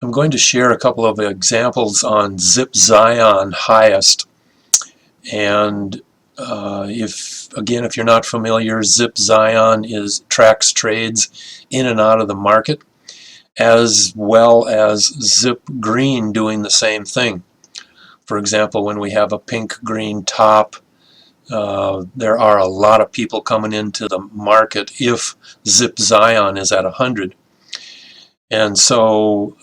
I'm going to share a couple of examples on Cyan Highest, and if you're not familiar, Cyan tracks trades in and out of the market, as well as Zip Green doing the same thing. For example, when we have a pink-green top, there are a lot of people coming into the market if Cyan is at 100. And so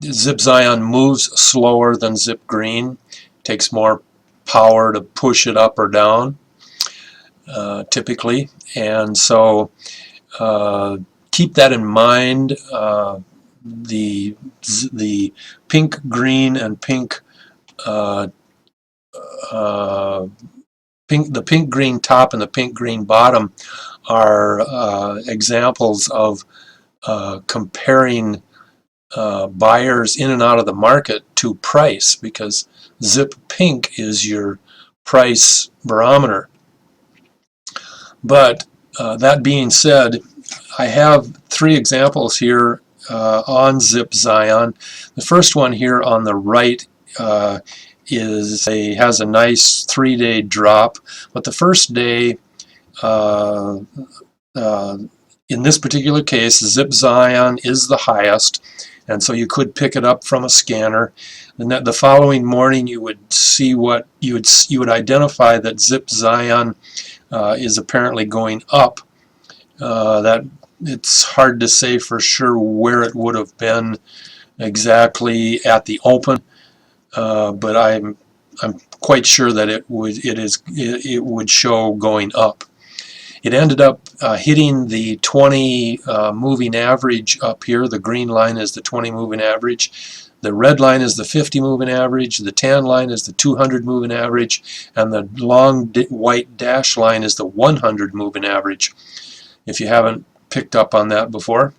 Cyan moves slower than Zip Green, takes more power to push it up or down, typically. And so keep that in mind. The pink, green, and the pink green top and the pink green bottom are examples of comparing buyers in and out of the market to price, because Zip Pink is your price barometer. But that being said, I have three examples here on Cyan. The first one here on the right has a nice 3-day drop, but the first day in this particular case, Cyan is the highest, and so you could pick it up from a scanner. And the following morning, you would see what you would identify that Cyan is apparently going up. That it's hard to say for sure where it would have been exactly at the open, but I'm quite sure that it would show going up. It ended up hitting the 20 moving average up here. The green line is the 20 moving average. The red line is the 50 moving average. The tan line is the 200 moving average. And the long white dash line is the 100 moving average, if you haven't picked up on that before.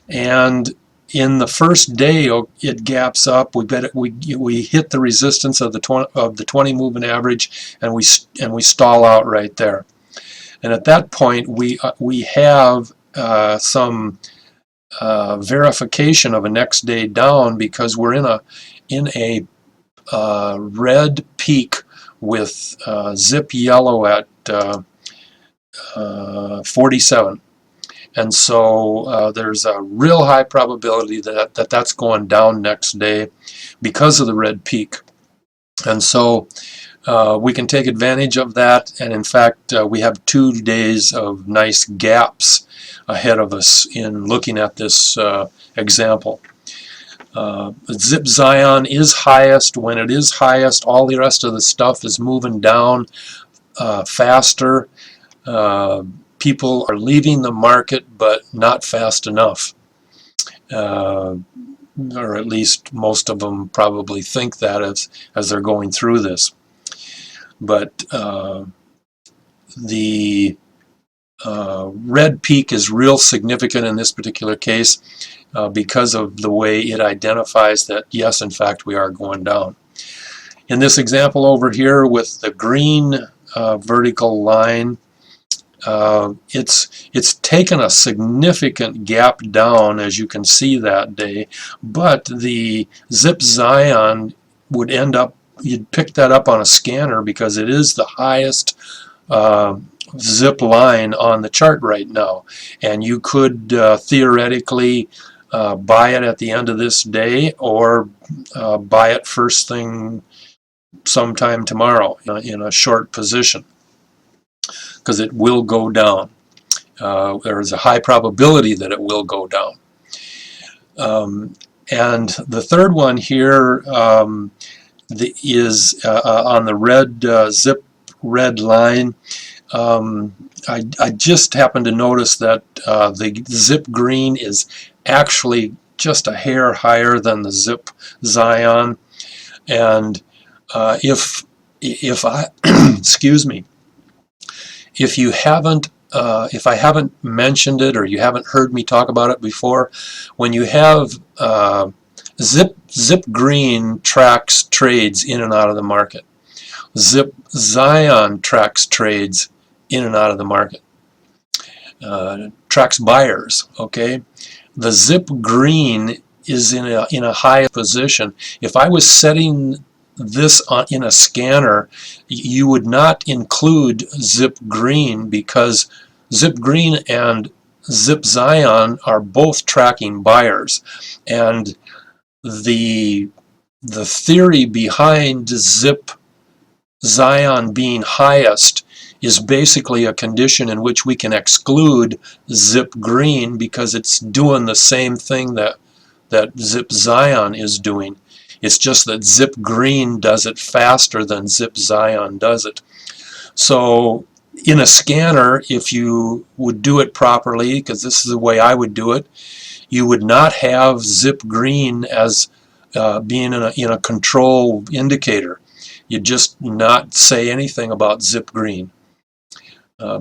And in the first day, it gaps up. We hit the resistance of the 20 moving average, and we stall out right there. And at that point, we have some verification of a next day down, because we're in a red peak with Zip Yellow at 47. And so there's a real high probability that that's going down next day because of the red peak. And so we can take advantage of that, and in fact we have 2 days of nice gaps ahead of us in looking at this example. Cyan is highest. When it is highest, all the rest of the stuff is moving down faster. People are leaving the market, but not fast enough. Or at least most of them probably think that as they're going through this. But the red peak is real significant in this particular case because of the way it identifies that, yes, in fact, we are going down. In this example over here with the green vertical line, it's taken a significant gap down, as you can see that day, but the Cyan would end up, you'd pick that up on a scanner because it is the highest zip line on the chart right now, and you could theoretically buy it at the end of this day, or buy it first thing sometime tomorrow in a short position, because it will go down. There is a high probability that it will go down. And the third one here is on the red zip red line. I just happened to notice that the Zip Green is actually just a hair higher than the Zip Cyan, and if I excuse me, if I haven't mentioned it, or you haven't heard me talk about it before, when you have Zip Green tracks trades in and out of the market. Cyan tracks trades in and out of the market. Tracks buyers, okay? The Zip Green is in a high position. If I was setting this in a scanner, you would not include zip green, because zip green and zip Cyan are both tracking buyers, and the theory behind zip Cyan being highest is basically a condition in which we can exclude zip green because it's doing the same thing that zip Cyan is doing. It's just that zip green does it faster than zip Cyan does it. So in a scanner, if you would do it properly, because this is the way I would do it, you would not have zip green as being in a control indicator. You'd just not say anything about zip green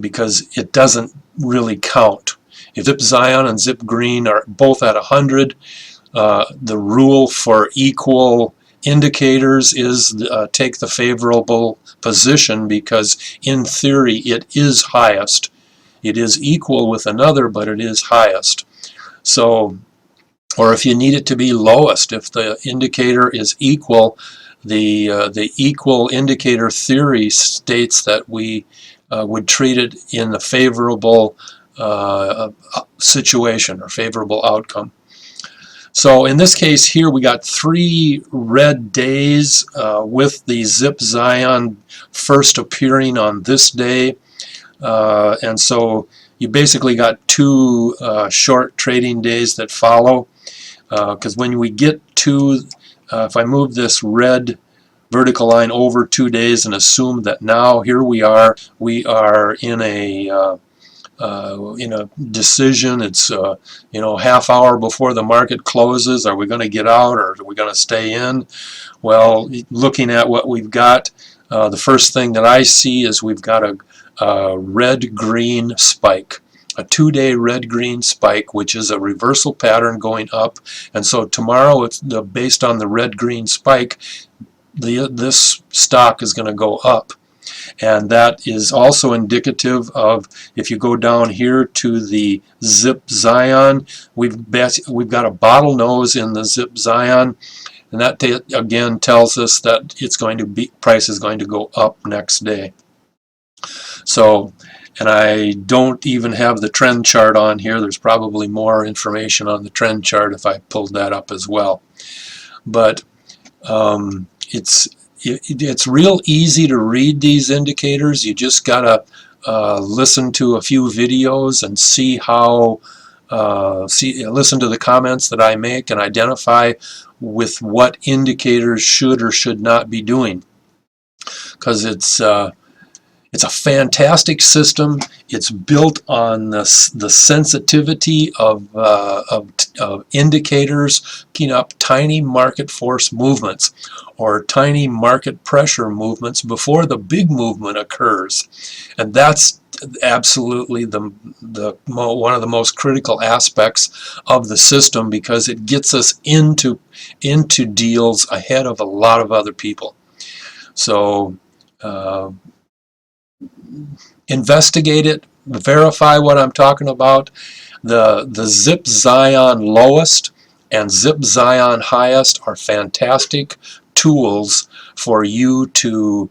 because it doesn't really count. If zip Cyan and zip green are both at 100, the rule for equal indicators is take the favorable position, because in theory it is highest. It is equal with another, but it is highest. So, or if you need it to be lowest, if the indicator is equal, the equal indicator theory states that we would treat it in the favorable situation or favorable outcome. So in this case here, we got 3 red days with the zip Cyan first appearing on this day, and so you basically got 2 short trading days that follow, because when we get to, if I move this red vertical line over 2 days and assume that now here we are in a decision. It's you know, half hour before the market closes. Are we going to get out, or are we going to stay in? Well, looking at what we've got, the first thing that I see is we've got a red-green spike, a 2-day red-green spike, which is a reversal pattern going up. And so tomorrow, it's based on the red-green spike, this stock is going to go up. And that is also indicative of, if you go down here to the zip Cyan, we've got a bottle nose in the zip Cyan, and that again tells us that it's going to be, price is going to go up next day. So, and I don't even have the trend chart on here. There's probably more information on the trend chart if I pulled that up as well. But it's real easy to read these indicators. You just gotta listen to a few videos and see how listen to the comments that I make and identify with what indicators should or should not be doing, because it's a fantastic system. It's built on the sensitivity of indicators picking up tiny market force movements or tiny market pressure movements before the big movement occurs. And that's absolutely one of the most critical aspects of the system, because it gets us into deals ahead of a lot of other people. So investigate it, verify what I'm talking about. The zip Cyan lowest and zip Cyan highest are fantastic tools for you to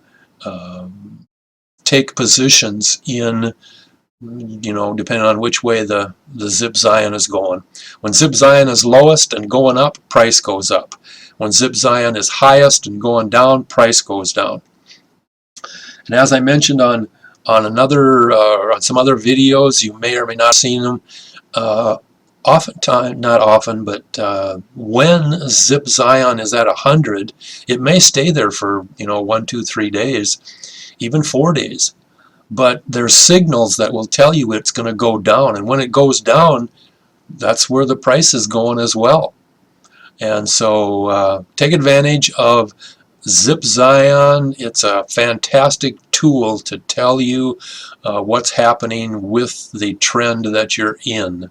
take positions in, you know, depending on which way the zip Cyan is going. When zip Cyan is lowest and going up, price goes up. When zip Cyan is highest and going down, price goes down. And as I mentioned on another on some other videos, you may or may not have seen them. Oftentimes, not often, but when zip Cyan is at 100, it may stay there for, you know, 1, 2, 3 days, even 4 days. But there's signals that will tell you it's going to go down, and when it goes down, that's where the price is going as well. And so take advantage of zip Cyan. It's a fantastic tool to tell you what's happening with the trend that you're in.